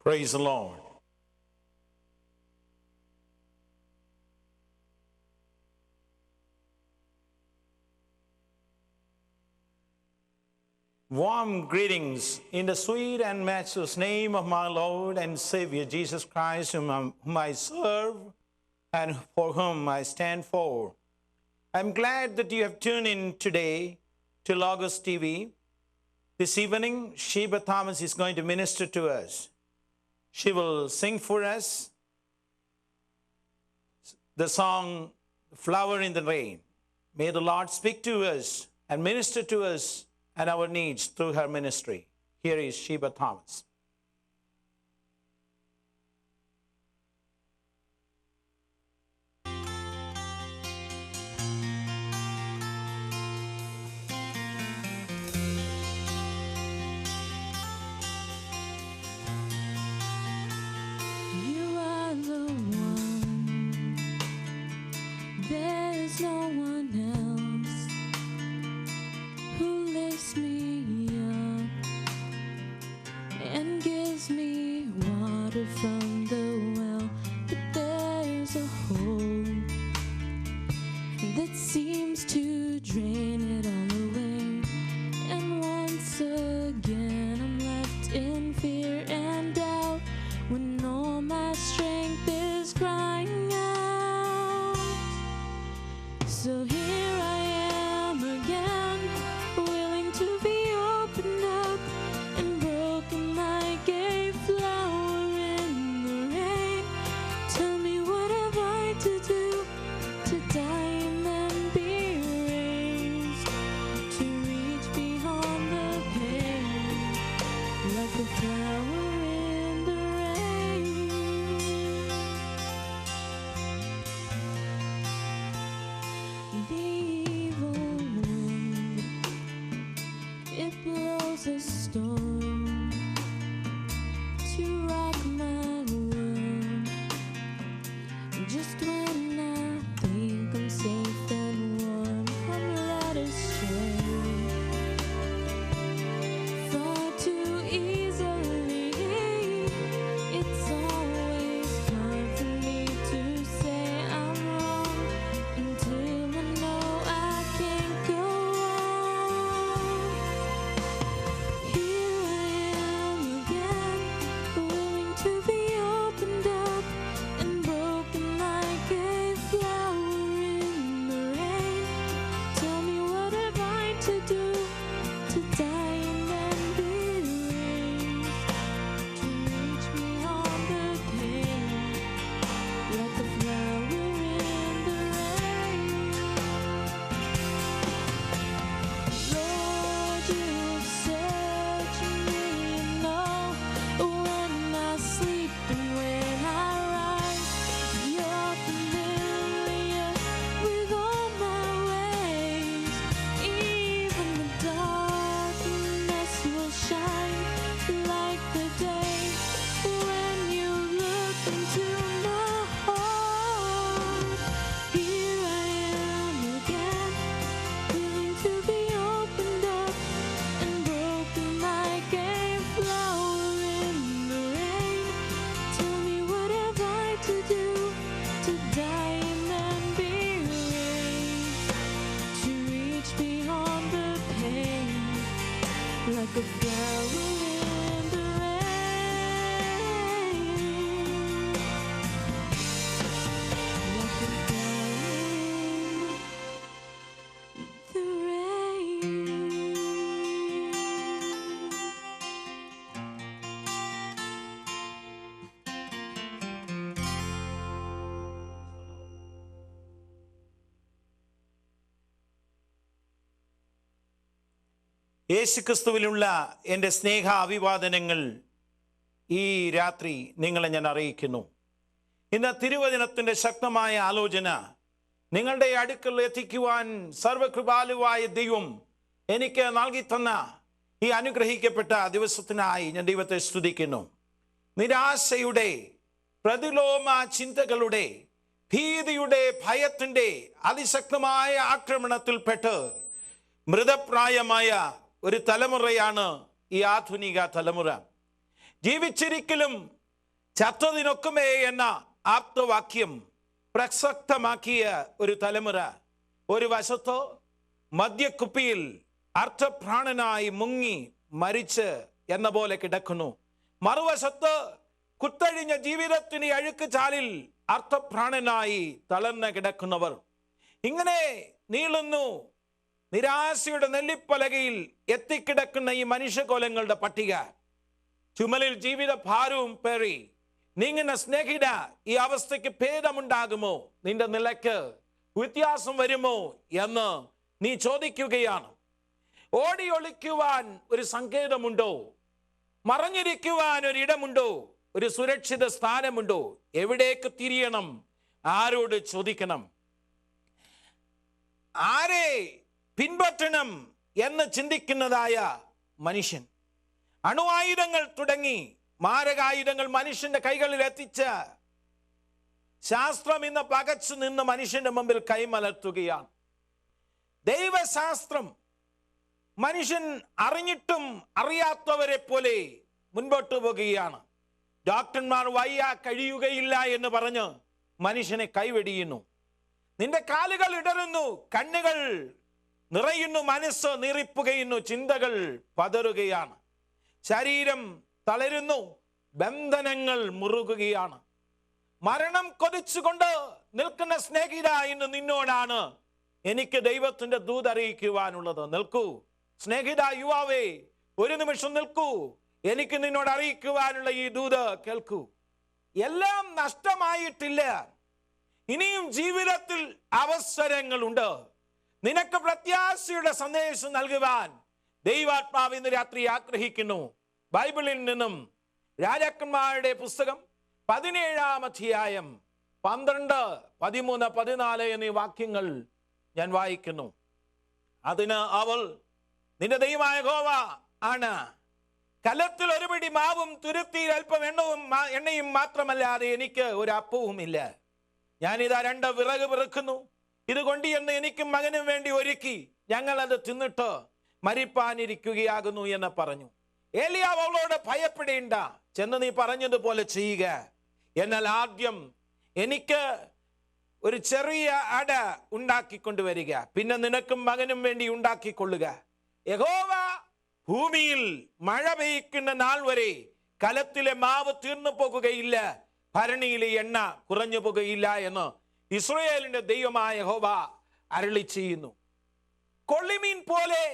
Praise the Lord. Warm greetings in the sweet and matchless name of my Lord and Savior Jesus Christ, whom I serve and for whom I stand for. I'm glad that you have tuned in today to Logos TV. This evening, Sheba Thomas is going to minister to us. She will sing for us the song, Flower in the Rain. May the Lord speak to us and minister to us and our needs through her ministry. Here is Sheba Thomas. You are the one, there's no one else who lifts me up and gives me water from the well. But there's a hole that seems to drain it all away, and once again I'm left in fear and doubt when all my strength is crying out. So here I am again, willing to be opened up and broken like a flower in the rain. Tell me, what have I to do to die and then be raised, to reach beyond the pain like a flower in the rain? The evil wind, it blows a storm to rock my world. Just when I think I'm safe and warm, I'm led astray far too easily. It's always hard for me to say I'm wrong until I know I can't go on. Here I am again, willing to be opened up and broken like a flower in the rain. Tell me, what have I to do to die and then be raised, to reach beyond the pain like a flower in the rain? Lord, you search me and know when I sleep and when I rise. You're familiar with all my ways. Even the darkness will shine like the day when you look into my heart. Here I am again, willing to be opened up and broken like a flower in the rain. Tell me, what have I to do to die and then be raised, to reach beyond the pain like a flower in the rain, like a flower in the rain. യേശുക്രിസ്തുവിലുള്ള എൻ്റെ സ്നേഹ അഭിവാദനങ്ങൾ ഈ രാത്രി നിങ്ങളെ ഞാൻ അറിയിക്കുന്നു. ഇന്ന് തിരുവചനത്തിൻ്റെ ശക്തമായ ആലോചന നിങ്ങളുടെ അടുക്കൽ എത്തിക്കുവാൻ സർവകൃപാലുവായ ദൈവം എനിക്ക് നൽകി തന്ന ഈ അനുഗ്രഹിക്കപ്പെട്ട ദിവസത്തിനായി ഞാൻ ദൈവത്തെ സ്തുതിക്കുന്നു. നിരാശയുടെ, പ്രതിലോമ ചിന്തകളുടെ, ഭീതിയുടെ, ഭയത്തിൻ്റെ അതിശക്തമായ ആക്രമണത്തിൽപ്പെട്ട് മൃതപ്രായമായ ഒരു തലമുറയാണ് ഈ ആധുനിക തലമുറ. ജീവിച്ചിരിക്കലും ചത്തതിനൊക്കുമേ എന്ന ആപ്തവാക്യം പ്രസക്തമാക്കിയ ഒരു തലമുറ ഒരു വശത്ത് മദ്യക്കുപ്പിയിൽ അർത്ഥപ്രാണനായി മുങ്ങി മരിച്ച് എന്ന പോലെ കിടക്കുന്നു. മറുവശത്ത് കുത്തഴിഞ്ഞ ജീവിതത്തിന് അഴുക്ക് ചാലിൽ അർത്ഥപ്രാണനായി തളർന്ന് കിടക്കുന്നവർ. ഇങ്ങനെ നീളുന്നു നിരാശയുടെ നെല്ലിപ്പലകയിൽ എത്തിക്കിടക്കുന്ന ഈ മനുഷ്യകോലങ്ങളുടെ പട്ടിക. ചുമലിൽ ജീവിത ഭാരവും പേറി നീങ്ങുന്ന സ്നേഹിത, ഈ അവസ്ഥയ്ക്ക് ഭേദമുണ്ടാകുമോ? നിന്റെ നിലയ്ക്ക് വ്യത്യാസം വരുമോ എന്ന് നീ ചോദിക്കുകയാണ്. ഓടി ഒളിക്കുവാൻ ഒരു സങ്കേതമുണ്ടോ? മറഞ്ഞിരിക്കുവാൻ ഒരിടമുണ്ടോ? ഒരു സുരക്ഷിത സ്ഥാനമുണ്ടോ? എവിടേക്ക് തിരിയണം? ആരോട് ചോദിക്കണം? ആരെ പിൻപറ്റണം എന്ന് ചിന്തിക്കുന്നതായ മനുഷ്യൻ. അണുവായുധങ്ങൾ തുടങ്ങി മാരകായുധങ്ങൾ മനുഷ്യന്റെ കൈകളിൽ എത്തിച്ച ശാസ്ത്രം ഇന്ന് പകച്ചു നിന്ന് മനുഷ്യന്റെ മുമ്പിൽ കൈമലർത്തുകയാണ്. ദൈവശാസ്ത്രം മനുഷ്യൻ അറിഞ്ഞിട്ടും അറിയാത്തവരെ പോലെ മുൻപോട്ട് പോകുകയാണ്. ഡോക്ടർമാർ വയ്യ, കഴിയുകയില്ല എന്ന് പറഞ്ഞ് മനുഷ്യനെ കൈവെടിയുന്നു. നിന്റെ കാലുകൾ ഇടറുന്നു, കണ്ണുകൾ നിറയുന്നു, മനസ്സ് നീറിപ്പുകയുന്നു, ചിന്തകൾ പതറുകയാണ്, ശരീരം തളരുന്നു, ബന്ധനങ്ങൾ മുറുകുകയാണ്. മരണം കൊതിച്ചുകൊണ്ട് നിൽക്കുന്ന സ്നേഹിത, ഇന്ന് നിന്നോടാണ് എനിക്ക് ദൈവത്തിന്റെ ദൂത് അറിയിക്കുവാനുള്ളത്. നിൽക്കൂ സ്നേഹിത, യുവാവേ, ഒരു നിമിഷം നിൽക്കൂ. എനിക്ക് നിന്നോട് അറിയിക്കുവാനുള്ള ഈ ദൂത് കേൾക്കൂ. എല്ലാം നഷ്ടമായിട്ടില്ല. ഇനിയും ജീവിതത്തിൽ അവസരങ്ങളുണ്ട്. നിനക്ക് പ്രത്യാശയുടെ സന്ദേശം നൽകുവാൻ ദൈവാത്മാവ് ഇന്ന് രാത്രി ആഗ്രഹിക്കുന്നു. ബൈബിളിൽ നിന്നും രാജാക്കന്മാരുടെ പുസ്തകം 17-ാം അധ്യായം 12, 13, 14 എന്നീ വാക്യങ്ങൾ ഞാൻ വായിക്കുന്നു. അതിന് അവൾ, നിന്റെ ദൈവമായ യഹോവ ആണ്. കലത്തിൽ ഒരു പിടി മാവും തുരുത്തിയിൽ അല്പം എണ്ണയും മാത്രമല്ലാതെ എനിക്ക് ഒരു അപ്പവും ഇല്ല. ഞാനിതാ 2 വിറക് പിറക്കുന്നു. ഇത് കൊണ്ടിയെന്ന് എനിക്കും മകനും വേണ്ടി ഒരുക്കി ഞങ്ങൾ അത് തിന്നിട്ട് മരിപ്പാനിരിക്കുകയാകുന്നു എന്ന് പറഞ്ഞു. ഏലിയാവ് അവളോട്, ഭയപ്പെടേണ്ട, ചെന്ന് നീ പറഞ്ഞതുപോലെ ചെയ്യുക. എന്നാൽ ആദ്യം എനിക്ക് ഒരു ചെറിയ അട ഉണ്ടാക്കിക്കൊണ്ടുവരിക, പിന്നെ നിനക്കും മകനും വേണ്ടി ഉണ്ടാക്കിക്കൊള്ളുക. യഹോവ ഭൂമിയിൽ മഴ പെയ്ക്കുന്ന നാൾ വരെ കലത്തിലെ മാവ് തീർന്നു പോകുകയില്ല, ഭരണിയിലെ എണ്ണ കുറഞ്ഞു പോകുകയില്ല എന്ന് ഇസ്രായേലിന്റെ ദൈവമായ യഹോവ അരുളി ചെയ്യുന്നു. കൊള്ളിമീൻ പോലെ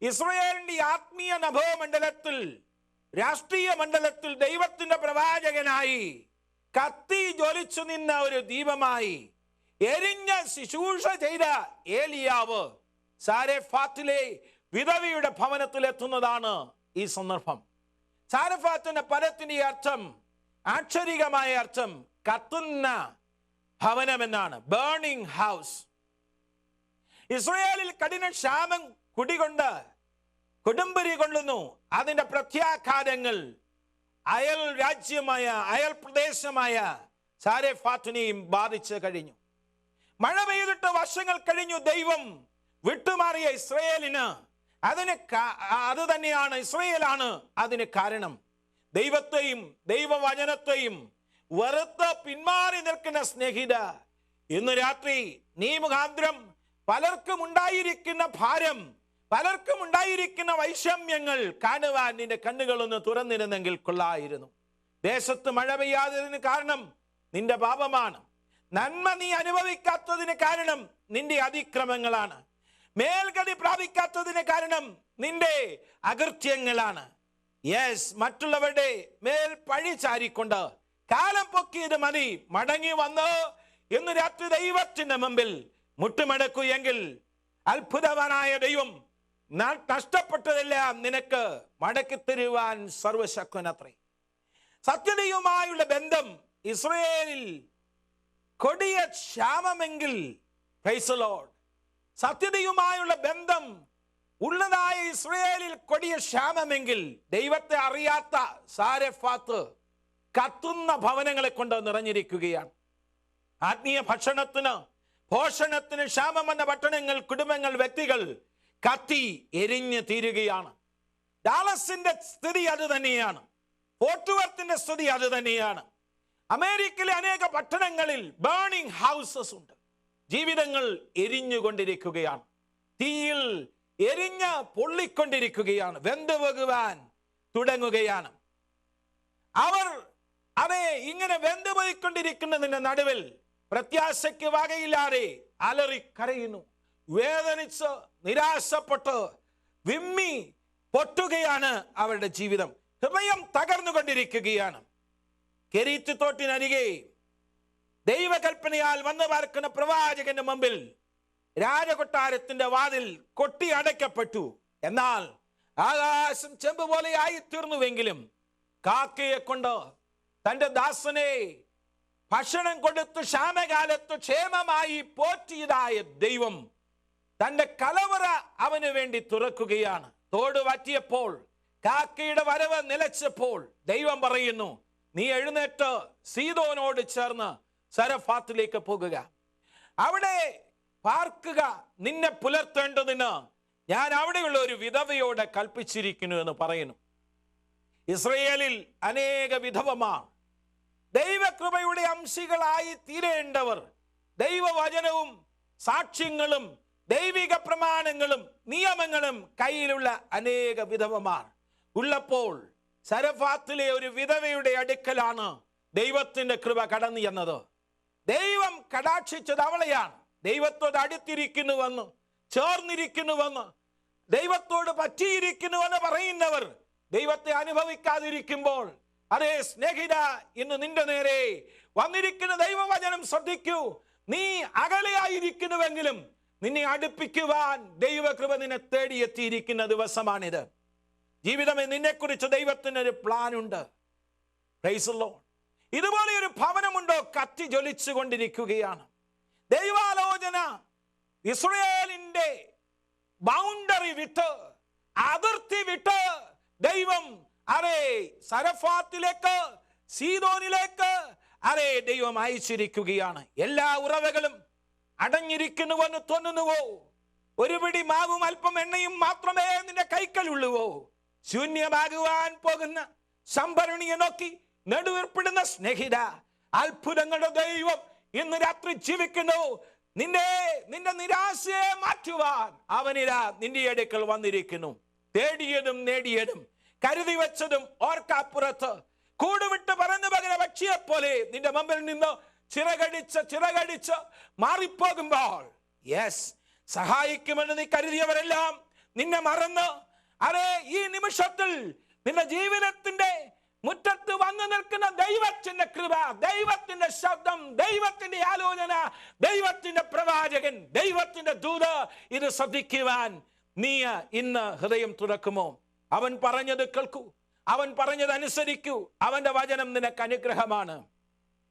ഇസ്രായേലിന്റെ ആത്മീയ നഭോമണ്ഡലത്തിൽ, രാഷ്ട്രീയ മണ്ഡലത്തിൽ ദൈവത്തിന്റെ പ്രവാചകനായി കത്തി ജ്വലിച്ചു നിന്ന ഒരു ദീപമായി എരിഞ്ഞ ശുശ്രൂഷ ചെയ്ത ഏലിയാവ് സാരെഫാത്തിലെ വിധവയുടെ ഭവനത്തിൽ എത്തുന്നതാണ് ഈ സന്ദർഭം. സാരെഫാത്തിന്റെ പദത്തിന്റെ അർത്ഥം, ആക്ഷരികമായ അർത്ഥം കത്തുന്ന ഭവനം എന്നാണ്, ബേണിംഗ് ഹൗസ്. ഇസ്രായേലിൽ കഠിന ക്ഷാമം കുടികൊണ്ട് കൊടുമ്പരി കൊള്ളുന്നു. അതിന്റെ പ്രത്യാഘാതങ്ങൾ അയൽ രാജ്യമായ, അയൽ പ്രദേശമായ സാരെഫാത്തിനെയും ബാധിച്ചു കഴിഞ്ഞു. മഴ പെയ്തിട്ട് വർഷങ്ങൾ കഴിഞ്ഞു. ദൈവം വിട്ടുമാറിയ ഇസ്രായേലിന് അത് തന്നെയാണ്, ഇസ്രായേലാണ് അതിന് കാരണം. ദൈവത്തെയും ദൈവവചനത്തെയും വെറുത്ത് പിന്മാറി നിൽക്കുന്ന സ്നേഹിത, ഇന്ന് രാത്രി നീ മുഖാന്തരം പലർക്കും ഉണ്ടായിരിക്കുന്ന ഭാരം, പലർക്കും ഉണ്ടായിരിക്കുന്ന വൈഷമ്യങ്ങൾ കാണുവാൻ നിന്റെ കണ്ണുകളൊന്ന് തുറന്നിരുന്നെങ്കിൽ കൊള്ളായിരുന്നു. ദേശത്ത് മഴ പെയ്യാത്തതിന് കാരണം നിന്റെ പാപമാണ്. നന്മ നീ അനുഭവിക്കാത്തതിന് കാരണം നിന്റെ അതിക്രമങ്ങളാണ്. മേൽഗതി പ്രാപിക്കാത്തതിന് കാരണം നിന്റെ അകൃത്യങ്ങളാണ്. മറ്റുള്ളവരുടെ മേൽ പഴി ചാരിക്കൊണ്ട് കാലം പൊക്കിയത് മതി, മടങ്ങി വന്ന് ഇന്ന് രാത്രി ദൈവത്തിന്റെ മുമ്പിൽ മുട്ടുമടക്കൂ എങ്കിൽ അത്ഭുതവാനായ ദൈവം നഷ്ടപ്പെട്ടതെല്ലാം നിനക്ക് മടക്കി തരുവാൻ സർവശക്തനത്രേ. സത്യദൈവമായുള്ള ബന്ധം ഇസ്രായേലിൽ കൊടിയ ക്ഷാമമെങ്കിൽ, പ്രൈസ് ദി ലോർഡ്, സത്യദൈവമായുള്ള ബന്ധം ഉള്ളതായ ഇസ്രായേലിൽ കൊടിയ ക്ഷാമമെങ്കിൽ, ദൈവത്തെ അറിയാത്ത സാരെഫാത്ത് കത്തുന്ന ഭവനങ്ങളെ കൊണ്ട് നിറഞ്ഞിരിക്കുകയാണ്. ആത്മീയ ഭക്ഷണത്തിന്, പോഷണത്തിന് ക്ഷാമം വന്ന പട്ടണങ്ങൾ, കുടുംബങ്ങൾ, വ്യക്തികൾ കത്തി എരിഞ്ഞ് തീരുകയാണ്. ഡാലസിന്റെ സ്ഥിതി അത് തന്നെയാണ്. ഫോർട്ട് വർത്തിന്റെ സ്ഥിതി അത് തന്നെയാണ്. അമേരിക്കയിലെ അനേക പട്ടണങ്ങളിൽ ബേണിംഗ് ഹൗസസ് ഉണ്ട്. ജീവിതങ്ങൾ എരിഞ്ഞുകൊണ്ടിരിക്കുകയാണ്, തീയിൽ എരിഞ്ഞ് പൊള്ളിക്കൊണ്ടിരിക്കുകയാണ്, വെന്തുപോകുവാൻ തുടങ്ങുകയാണ്. അവർ അതെ ഇങ്ങനെ വെന്തുപോയിക്കൊണ്ടിരിക്കുന്നതിന്റെ നടുവിൽ പ്രത്യാശയ്ക്ക് വകയില്ലാതെ അലറിക്കരയുന്നു. വേദനിച്ച് നിരാശപ്പെട്ട് വിമ്മി പൊട്ടുകയാണ് അവരുടെ ജീവിതം. ഹൃദയം തകർന്നുകൊണ്ടിരിക്കുകയാണ്. കെരീത്ത് തോട്ടിനരികെ ദൈവകൽപ്പനയാൽ വന്നു പാർക്കുന്ന പ്രവാചകന്റെ മുമ്പിൽ രാജകൊട്ടാരത്തിന്റെ വാതിൽ കൊട്ടി അടയ്ക്കപ്പെട്ടു. എന്നാൽ ആകാശം ചെമ്പ് പോലെ ആയിത്തീർന്നുവെങ്കിലും കാക്കയെ കൊണ്ട് തന്റെ ദാസനെ ഭക്ഷണം കൊടുത്തു ക്ഷാമകാലത്ത് ക്ഷേമമായി പോറ്റിയതായ ദൈവം തന്റെ കലവറ അവന് വേണ്ടി തുറക്കുകയാണ്. തോട് വറ്റിയപ്പോൾ, കാക്കയുടെ വരവ് നിലച്ചപ്പോൾ ദൈവം പറയുന്നു, നീ എഴുന്നേറ്റ് സീദോനോട് ചേർന്ന് സരഫാത്തിലേക്ക് പോകുക, അവിടെ പാർക്കുക, നിന്നെ പുലർത്തേണ്ടതിന് ഞാൻ അവിടെയുള്ള ഒരു വിധവയോട് കൽപ്പിച്ചിരിക്കുന്നു എന്ന് പറയുന്നു. ഇസ്രയേലിൽ അനേക വിധവമാർ ദൈവകൃപയുടെ അംശികളായി തീരേണ്ടവർ, ദൈവവചനവും സാക്ഷ്യങ്ങളും ദൈവിക പ്രമാണങ്ങളും നിയമങ്ങളും കയ്യിലുള്ള അനേക വിധവമാർ ഉള്ളപ്പോൾ സരഫാത്തിലെ ഒരു വിധവയുടെ അടുക്കലാണ് ദൈവത്തിന്റെ കൃപ കടന്നു എന്നത്. ദൈവം കടാക്ഷിച്ചത് അവളെയാണ്. ദൈവത്തോട് അടുത്തിരിക്കുന്നുവെന്ന്, ചേർന്നിരിക്കുന്നുവെന്ന്, ദൈവത്തോട് പറ്റിയിരിക്കുന്നുവെന്ന് പറയുന്നവർ ദൈവത്തെ അനുഭവിക്കാതിരിക്കുമ്പോൾ, അതേ സ്നേഹിത, ഇന്ന് നിന്റെ നേരെ വന്നിരിക്കുന്ന ദൈവവചനം ശ്രദ്ധിക്കൂ. നീ അകലെയായിരിക്കുന്നുവെങ്കിലും നിന്നെ അടുപ്പിക്കുവാൻ ദൈവകൃപ നിന്നെ തേടിയെത്തിയിരിക്കുന്ന ദിവസമാണിത്. ജീവിതമേ, നിന്നെക്കുറിച്ച് ദൈവത്തിനൊരു പ്ലാൻ ഉണ്ട്. Praise the Lord. ഇതുപോലെ ഒരു ഭവനമുണ്ടോ? കത്തി ജ്വലിച്ചു കൊണ്ടിരിക്കുകയാണ്. ദൈവാലോചന ഇസ്രായേലിന്റെ ബൗണ്ടറി വിട്ട്, അതിർത്തി വിട്ട് ദൈവം സരഫാത്തിലേക്ക്, സീദോനിലേക്ക് ദൈവം അയച്ചിരിക്കുകയാണ്. എല്ലാ ഉറവകളും അടഞ്ഞിരിക്കുന്നുവെന്ന് തോന്നുന്നുവോ? ഒരു പിടി മാവും അല്പം എണ്ണയും മാത്രമേ നിന്റെ കൈക്കലുള്ളുവോ? ശൂന്യമാകുവാൻ പോകുന്ന സംഭരണിയെ നോക്കി നെടുവീർപ്പിടുന്ന സ്നേഹിത, അത്ഭുതങ്ങളുടെ ദൈവം ഇന്ന് രാത്രി ജീവിക്കുന്നു. നിന്റെ നിരാശയെ മാറ്റുവാൻ അവനിതാ നിന്റെ അടുക്കൽ വന്നിരിക്കുന്നു. തേടിയതും നേടിയതും കരുതി വെച്ചതും ഓർക്കപ്പുറത്ത് കൂടുവിട്ട് പറന്നു പകര പക്ഷിയെ പോലെ നിന്റെ മുമ്പിൽ നിന്ന് ചിറകടിച്ച് മാറിപ്പോകുമ്പോൾ, യെസ്, സഹായിക്കുമെന്ന് നീ കരുതിയവരെല്ലാം നിന്നെ മറന്ന് ഈ നിമിഷത്തിൽ നിന്റെ ജീവിതത്തിന്റെ മുറ്റത്ത് വന്നു നിൽക്കുന്ന ദൈവത്തിന്റെ കൃപ, ദൈവത്തിന്റെ ശബ്ദം, ദൈവത്തിന്റെ ആലോചന, ദൈവത്തിന്റെ പ്രവാചകൻ, ദൈവത്തിന്റെ ദൂത്, ഇത് ശ്രദ്ധിക്കുവാൻ നീ ഇന്ന് ഹൃദയം തുറക്കുമോ? അവൻ പറഞ്ഞത് കേൾക്കൂ, അവൻ പറഞ്ഞത് അനുസരിക്കൂ. അവന്റെ വചനം നിനക്ക് അനുഗ്രഹമാണ്.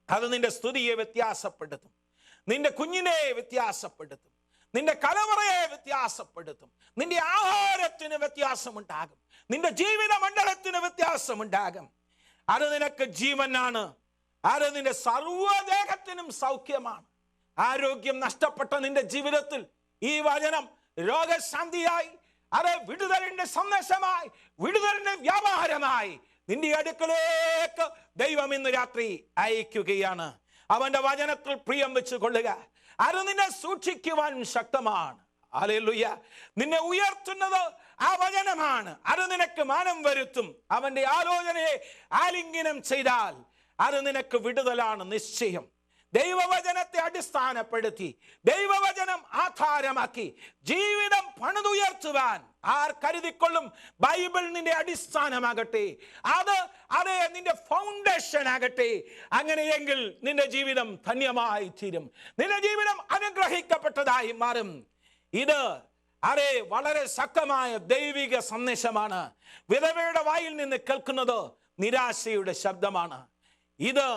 അത് നിന്റെ സ്തുതിയെ വ്യത്യാസപ്പെടുത്തും, നിന്റെ കുഞ്ഞിനെ വ്യത്യാസപ്പെടുത്തും, നിന്റെ കലവറയെ വ്യത്യാസപ്പെടുത്തും, നിന്റെ ആഹാരത്തിന് വ്യത്യാസമുണ്ടാകും, നിന്റെ ജീവിത മണ്ഡലത്തിന് വ്യത്യാസമുണ്ടാകും. അത് നിനക്ക് ജീവനാണ്. അത് നിന്റെ സർവ്വദേഹത്തിനും സൗഖ്യമാണ്. ആരോഗ്യം നഷ്ടപ്പെട്ട നിന്റെ ജീവിതത്തിൽ ഈ വചനം രോഗശാന്തിയായി, വിടുതലിന്റെ സന്ദേശമായി, വിടുതലിന്റെ വ്യാപാരമായി നിന്റെ അടുക്കലേക്ക് ദൈവം ഇന്ന് രാത്രി അയക്കുകയാണ്. അവന്റെ വചനത്തിൽ പ്രിയം വെച്ച് കൊള്ളുക. അത് നിന്നെ സൂക്ഷിക്കുവാൻ ശക്തമാണ്. ഹല്ലേലൂയ. നിന്നെ ഉയർത്തുന്നത് ആ വചനമാണ്. അത് നിനക്ക് മാനം വരുത്തും. അവന്റെ ആലോചനയെ ആലിംഗനം ചെയ്താൽ അത് നിനക്ക് വിടുതലാണ് നിശ്ചയം. ദൈവവചനത്തെ അടിസ്ഥാനപ്പെടുത്തി, ദൈവവചനം ആധാരമാക്കി ജീവിതം പണിതുയർത്തുവാൻ ആർ കരുതിക്കൊള്ളും? ബൈബിൾ നിന്റെ അടിസ്ഥാനമാകട്ടെ, അത് നിന്റെ ഫൗണ്ടേഷൻ ആകട്ടെ. അങ്ങനെയെങ്കിൽ നിന്റെ ജീവിതം ധന്യമായി തീരും, നിന്റെ ജീവിതം അനുഗ്രഹിക്കപ്പെട്ടതായി മാറും. ഇത് വളരെ ശക്തമായ ദൈവിക സന്ദേശമാണ്. വിധവയുടെ വായിൽ നിന്ന് കേൾക്കുന്നത് നിരാശയുടെ ശബ്ദമാണ്. ഇത്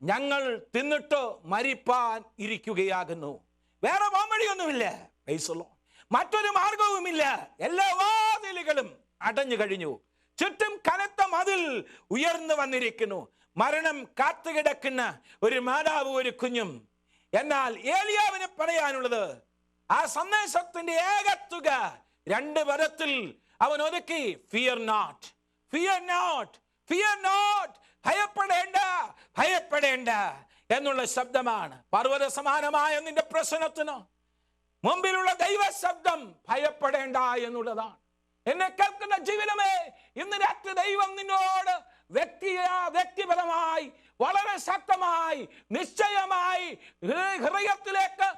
ഞങ്ങൾ തിന്നിട്ട് മരിപ്പാൻ ഇരിക്കുകയാകുന്നു. വേറെ വഴിയൊന്നുമില്ല, മറ്റൊരു മാർഗവുമില്ല. എല്ലാ വാതിലുകളും അടഞ്ഞു കഴിഞ്ഞു. ചുറ്റും കനത്ത മതിൽ ഉയർന്നു വന്നിരിക്കുന്നു. മരണം കാത്തുകിടക്കുന്ന ഒരു മാതാവ്, ഒരു കുഞ്ഞും. എന്നാൽ ഏലിയാവിന് പറയാനുള്ളത്, ആ സന്ദേശത്തിന്റെ ഏകത്തുക 2 പദത്തിൽ അവൻ ഒതുക്കി: fear not, fear not, Fear not, ഭയപ്പെടേണ്ട, ഭയപ്പെടേണ്ട എന്നുള്ള ശബ്ദമാണ്. പർവ്വത സമാനമായ നിന്റെ പ്രശ്നത്തിന് മുമ്പിലുള്ള ദൈവ ശബ്ദം ഭയപ്പെടേണ്ട എന്നുള്ളതാണ്. എന്നെ കേൾക്കുന്ന ജീവിതമേ, ഇന്ന് രാത്രി ദൈവം നിന്നോട് വ്യക്തിപരമായി വളരെ ശക്തമായി നിശ്ചയമായി ഹൃദയത്തിലേക്ക്